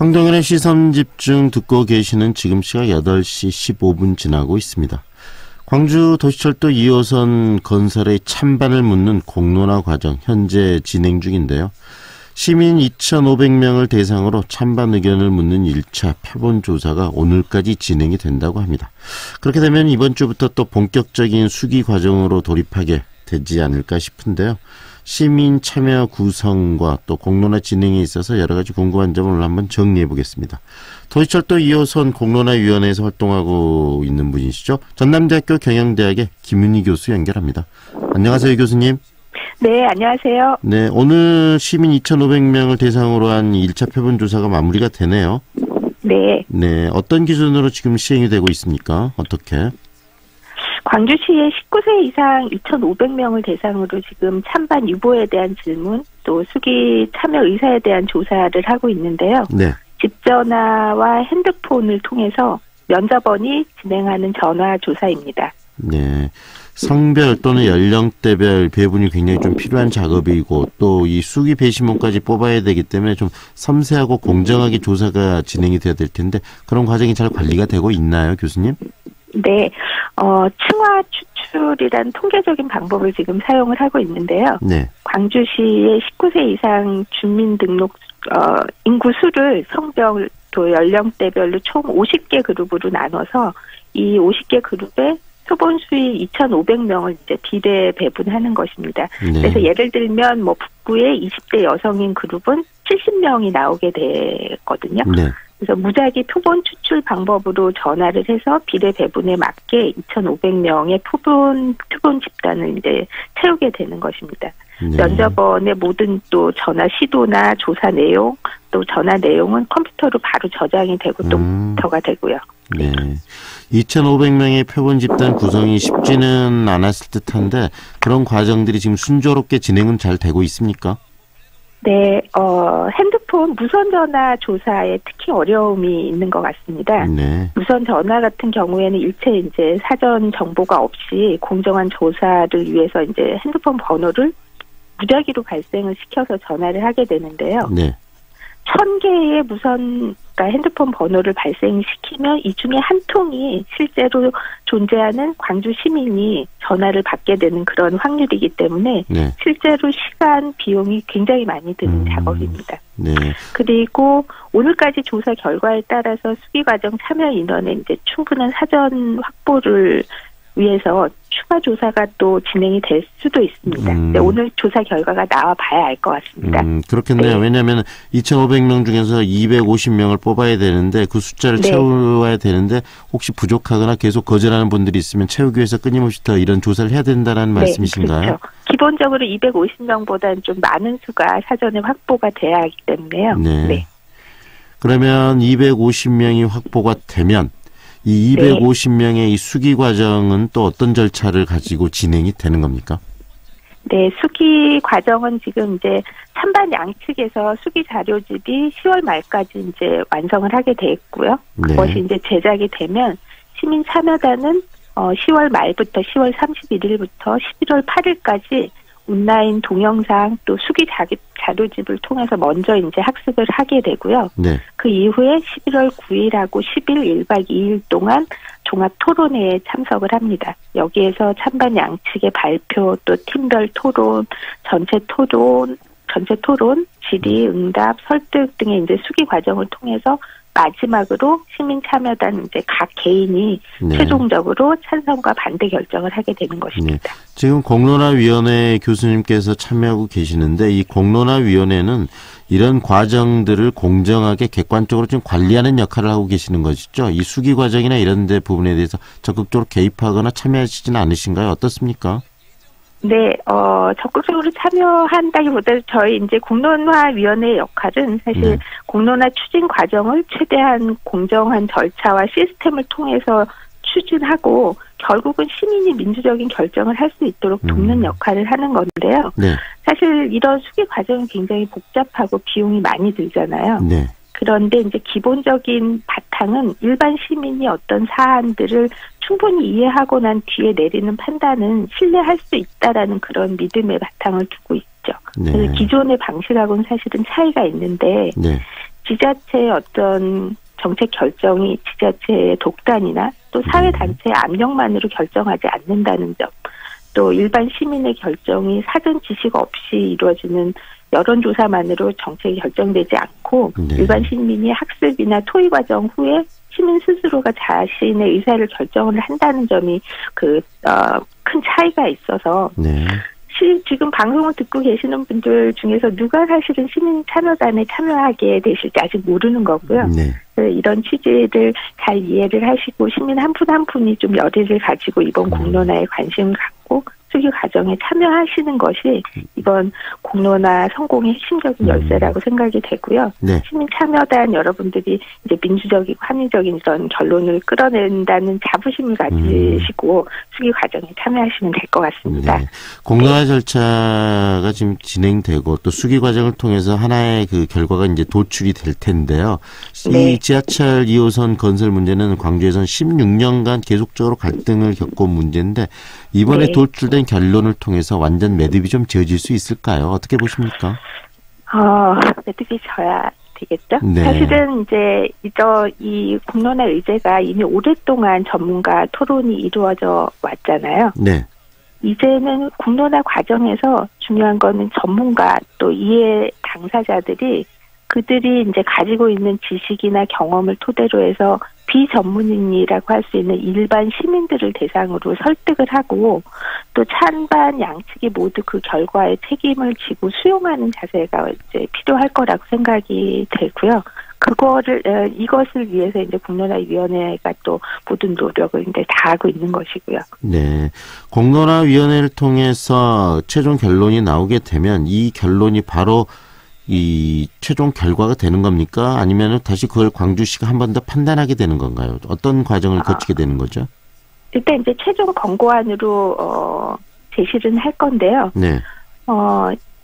황동현의 시선집중 듣고 계시는 지금 시각 8시 15분 지나고 있습니다. 광주 도시철도 2호선 건설의 찬반을 묻는 공론화 과정 현재 진행 중인데요. 시민 2,500명을 대상으로 찬반 의견을 묻는 1차 표본조사가 오늘까지 진행이 된다고 합니다. 그렇게 되면 이번 주부터 또 본격적인 수기 과정으로 돌입하게 되지 않을까 싶은데요. 시민 참여 구성과 또 공론화 진행에 있어서 여러 가지 궁금한 점을 오늘 한번 정리해 보겠습니다. 도시철도 2호선 공론화위원회에서 활동하고 있는 분이시죠. 전남대학교 경영대학의 김은희 교수 연결합니다. 안녕하세요, 교수님. 네, 안녕하세요. 네, 오늘 시민 2,500명을 대상으로 한 1차 표본조사가 마무리가 되네요. 네. 네, 어떤 기준으로 지금 시행이 되고 있습니까? 어떻게? 광주시의 19세 이상 2,500명을 대상으로 지금 찬반 유보에 대한 질문, 또 수기 참여 의사에 대한 조사를 하고 있는데요. 네. 집전화와 핸드폰을 통해서 면접원이 진행하는 전화 조사입니다. 네. 성별 또는 연령대별 배분이 굉장히 좀 필요한 작업이고 또 이 수기 배심원까지 뽑아야 되기 때문에 좀 섬세하고 공정하게 조사가 진행이 돼야 될 텐데 그런 과정이 잘 관리가 되고 있나요, 교수님? 네. 층화 추출이란 통계적인 방법을 지금 사용을 하고 있는데요. 네. 광주시의 19세 이상 주민등록 인구 수를 성별 또 연령대별로 총 50개 그룹으로 나눠서 이 50개 그룹에 표본 수의 2,500명을 이제 비례 배분하는 것입니다. 네. 그래서 예를 들면 뭐 북구의 20대 여성인 그룹은 70명이 나오게 되거든요. 네. 그래서 무작위 표본 추출 방법으로 전화를 해서 비례 배분에 맞게 2,500명의 표본 집단을 이제 채우게 되는 것입니다. 네. 면접원의 모든 또 전화 시도나 조사 내용, 또 전화 내용은 컴퓨터로 바로 저장이 되고 또 모니터가 되고요. 네. 2,500명의 표본 집단 구성이 쉽지는 않았을 듯한데 그런 과정들이 지금 순조롭게 진행은 잘 되고 있습니까? 네, 핸드폰 무선 전화 조사에 특히 어려움이 있는 것 같습니다. 네. 무선 전화 같은 경우에는 일체 이제 사전 정보가 없이 공정한 조사를 위해서 이제 핸드폰 번호를 무작위로 발생을 시켜서 전화를 하게 되는데요. 네. 1,000개의 그러니까 핸드폰 번호를 발생시키면 이 중에 한 통이 실제로 존재하는 광주 시민이 전화를 받게 되는 그런 확률이기 때문에 네. 실제로 시간, 비용이 굉장히 많이 드는 작업입니다. 네. 그리고 오늘까지 조사 결과에 따라서 수기 과정 참여 인원의 이제 충분한 사전 확보를 위해서 추가 조사가 또 진행이 될 수도 있습니다. 네, 오늘 조사 결과가 나와 봐야 알 것 같습니다. 그렇겠네요. 네. 왜냐하면 2,500명 중에서 250명을 뽑아야 되는데 그 숫자를 네. 채워야 되는데 혹시 부족하거나 계속 거절하는 분들이 있으면 채우기 위해서 끊임없이 더 이런 조사를 해야 된다는 말씀이신가요? 그렇죠. 기본적으로 250명보다는 좀 많은 수가 사전에 확보가 돼야 하기 때문에요. 네. 네. 그러면 250명이 확보가 되면 이 250명의 이 수기 과정은 또 어떤 절차를 가지고 진행이 되는 겁니까? 네, 수기 과정은 지금 이제 찬반 양측에서 수기 자료집이 10월 말까지 이제 완성을 하게 돼 있고요. 그것이 이제 제작이 되면 시민 참여단은 10월 말부터 10월 31일부터 11월 8일까지 온라인 동영상 또 수기 자료집을 통해서 먼저 이제 학습을 하게 되고요. 네. 그 이후에 11월 9일하고 10일 1박 2일 동안 종합 토론회에 참석을 합니다. 여기에서 찬반 양측의 발표 또 팀별 토론, 전체 토론, 질의, 응답, 설득 등의 이제 수기 과정을 통해서 마지막으로 시민 참여단 이제 각 개인이 최종적으로 찬성과 반대 결정을 하게 되는 것입니다. 네. 지금 공론화위원회 교수님께서 참여하고 계시는데 이 공론화위원회는 이런 과정들을 공정하게 객관적으로 좀 관리하는 역할을 하고 계시는 것이죠. 이 수기 과정이나 이런 데 부분에 대해서 적극적으로 개입하거나 참여하시지는 않으신가요? 어떻습니까? 네, 적극적으로 참여한다기보다 저희 이제 공론화위원회의 역할은 사실 공론화 추진 과정을 최대한 공정한 절차와 시스템을 통해서 추진하고 결국은 시민이 민주적인 결정을 할 수 있도록 돕는 역할을 하는 건데요. 네. 사실 이런 수기 과정은 굉장히 복잡하고 비용이 많이 들잖아요. 네. 그런데 이제 기본적인 바탕은 일반 시민이 어떤 사안들을 충분히 이해하고 난 뒤에 내리는 판단은 신뢰할 수 있다라는 그런 믿음의 바탕을 두고 있죠. 네. 그래서 기존의 방식하고는 사실은 차이가 있는데 지자체의 어떤 정책 결정이 지자체의 독단이나 또 사회단체의 압력만으로 결정하지 않는다는 점, 또 일반 시민의 결정이 사전 지식 없이 이루어지는 여론조사만으로 정책이 결정되지 않고 네. 일반 시민이 학습이나 토의 과정 후에 시민 스스로가 자신의 의사를 결정을 한다는 점이 큰 차이가 있어서 네. 지금 방송을 듣고 계시는 분들 중에서 누가 사실은 시민 참여단에 참여하게 되실지 아직 모르는 거고요. 네. 이런 취지를 잘 이해를 하시고 시민 한 분 한 분이 좀 열의를 가지고 이번 공론화에 관심을 갖고 수기 과정에 참여하시는 것이 이번 공론화 성공의 핵심적인 열쇠라고 생각이 되고요. 네. 시민 참여단 여러분들이 이제 민주적이고 합리적인 이런 결론을 끌어낸다는 자부심을 가지시고 수기 과정에 참여하시면 될 것 같습니다. 네. 공론화 절차가 지금 진행되고 또 수기 과정을 통해서 하나의 그 결과가 이제 도출이 될 텐데요. 네. 이 지하철 2호선 건설 문제는 광주에선 16년간 계속적으로 갈등을 겪어온 문제인데 이번에 네. 도출된 결론을 통해서 완전 매듭이 좀 지어질 수 있을까요? 어떻게 보십니까? 매듭이 져야 되겠죠. 네. 사실은 이제 이 공론화 의제가 이미 오랫동안 전문가 토론이 이루어져 왔잖아요. 네. 이제는 공론화 과정에서 중요한 거는 전문가 또 이해 당사자들이 그들이 이제 가지고 있는 지식이나 경험을 토대로 해서 비전문인이라고 할 수 있는 일반 시민들을 대상으로 설득을 하고 또 찬반 양측이 모두 그 결과에 책임을 지고 수용하는 자세가 이제 필요할 거라고 생각이 되고요. 이것을 위해서 이제 공론화위원회가 또 모든 노력을 이제 다하고 있는 것이고요. 네. 공론화위원회를 통해서 최종 결론이 나오게 되면 이 결론이 바로 이 최종 결과가 되는 겁니까? 아니면 다시 그걸 광주시가 한 번 더 판단하게 되는 건가요? 어떤 과정을 거치게 되는 거죠? 일단 이제 최종 권고안으로 제시를 할 건데요. 네.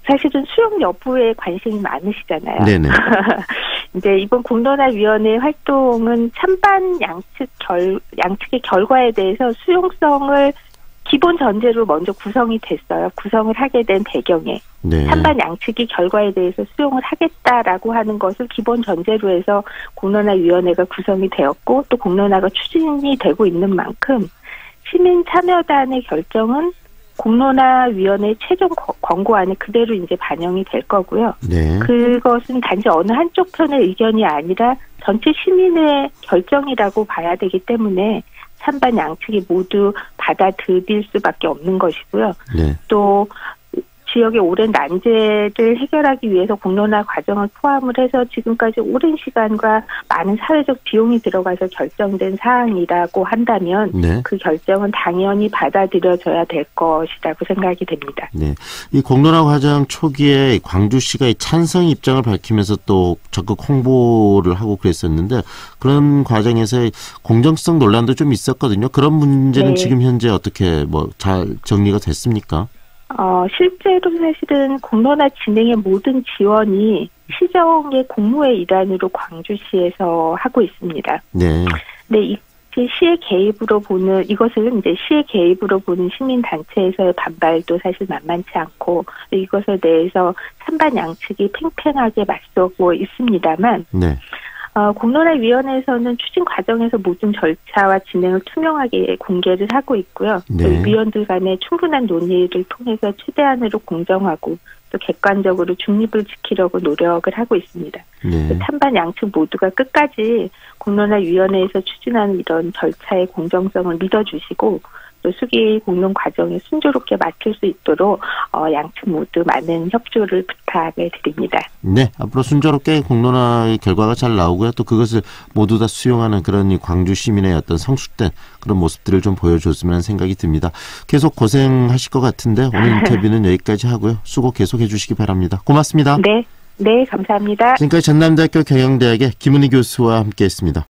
사실은 수용 여부에 관심이 많으시잖아요. 네네. 이제 이번 공론화위원회 활동은 찬반 양측의 결과에 대해서 수용성을 기본 전제로 먼저 구성이 됐어요. 구성을 하게 된 배경에. 네. 찬반 양측이 결과에 대해서 수용을 하겠다라고 하는 것을 기본 전제로 해서 공론화위원회가 구성이 되었고 또 공론화가 추진이 되고 있는 만큼 시민 참여단의 결정은 공론화위원회 최종 권고안에 그대로 이제 반영이 될 거고요. 네. 그것은 단지 어느 한쪽 편의 의견이 아니라 전체 시민의 결정이라고 봐야 되기 때문에 찬반 양측이 모두 받아들일 수밖에 없는 것이고요. 네. 또 지역의 오랜 난제를 해결하기 위해서 공론화 과정을 포함을 해서 지금까지 오랜 시간과 많은 사회적 비용이 들어가서 결정된 사항이라고 한다면 네. 그 결정은 당연히 받아들여져야 될 것이라고 생각이 됩니다. 네. 이 공론화 과정 초기에 광주시가 이 찬성 입장을 밝히면서 또 적극 홍보를 하고 그랬었는데 그런 과정에서 공정성 논란도 좀 있었거든요. 그런 문제는 네. 지금 현재 어떻게 잘 정리가 됐습니까? 실제로 사실은 공론화 진행의 모든 지원이 시정의 공무의 일환으로 광주시에서 하고 있습니다. 네. 네, 시의 개입으로 보는 이것을 이제 시의 개입으로 보는 시민 단체에서의 반발도 사실 만만치 않고 이것에 대해서 찬반 양측이 팽팽하게 맞서고 있습니다만. 네. 공론화위원회에서는 추진 과정에서 모든 절차와 진행을 투명하게 공개를 하고 있고요. 네. 위원들 간의 충분한 논의를 통해서 최대한으로 공정하고 또 객관적으로 중립을 지키려고 노력을 하고 있습니다. 네. 찬반 양측 모두가 끝까지 공론화위원회에서 추진하는 이런 절차의 공정성을 믿어주시고 또 수기 공론 과정에 순조롭게 마칠 수 있도록 양측 모두 많은 협조를 부탁을 드립니다. 네, 앞으로 순조롭게 공론화의 결과가 잘 나오고요. 또 그것을 모두 다 수용하는 그런 이 광주 시민의 어떤 성숙된 그런 모습들을 좀 보여줬으면 하는 생각이 듭니다. 계속 고생하실 것 같은데 오늘 인터뷰는 여기까지 하고요. 수고 계속해 주시기 바랍니다. 고맙습니다. 네, 감사합니다. 지금까지 전남대학교 경영대학의 김은희 교수와 함께했습니다.